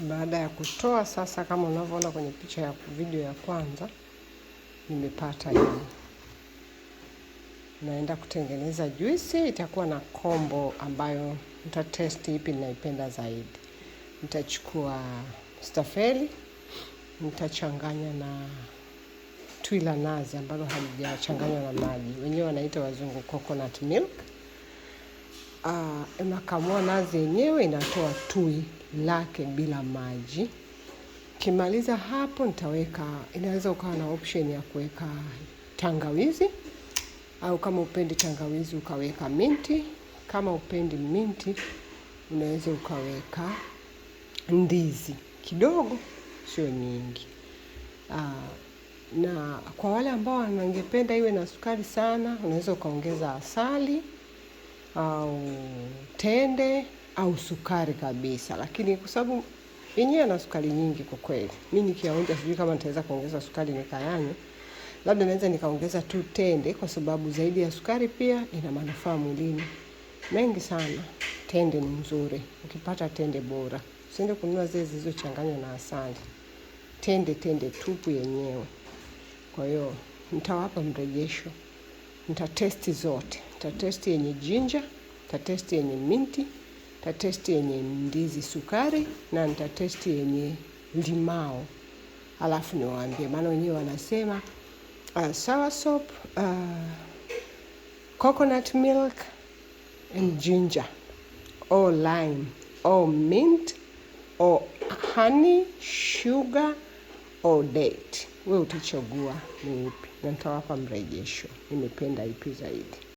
Baada ya kutoa sasa, kama unavyoona kwenye picha ya video ya kwanza, nimepata hii. Naenda kutengeneza juisi. Itakuwa na combo ambayo nitatesti ipi ninaipenda zaidi. Nitachukua stafeli, nitachanganya na tui la nazi ambalo halijachanganywa na maji. Wenyewe wanaita wazungu coconut milk. Nakamua nazi yenyewe, inatoa tui lake bila maji. Kimaliza hapo nitaweka, inaweza ukawa na option ya kuweka tangawizi, au kama upendi tangawizi ukaweka minti. Kama upendi minti unaweza ukaweka ndizi kidogo, sio nyingi. Na kwa wale ambao wangependa iwe na sukari sana, unaweza ukaongeza asali au tende au sukari kabisa. Lakini kwa sababu yenyewe na sukari nyingi kwa kweli, mimi nikiaonja sijui kama nitaweza kuongeza sukari nikayanywa. Labda naweza nikaongeza tu tende, kwa sababu zaidi ya sukari pia ina manufaa mwilini mengi sana. Tende ni nzuri, ukipata tende bora. Usiende kununua zile zilizochanganywa na asali. Tende tupu yenyewe. Kwa hiyo nitawapa mrejesho. Nitatesti zote. Nitatesti yenye ginger, nitatesti yenye minti, nitatesti yenye ndizi sukari, na nitatesti yenye limao. Alafu niwaambie, maana wenyewe wanasema soursop, coconut milk and ginger, or lime, or mint, or honey, sugar, or date. Wewe utachagua ni ipi, na nitawapa mrejesho. Nimependa ipi zaidi.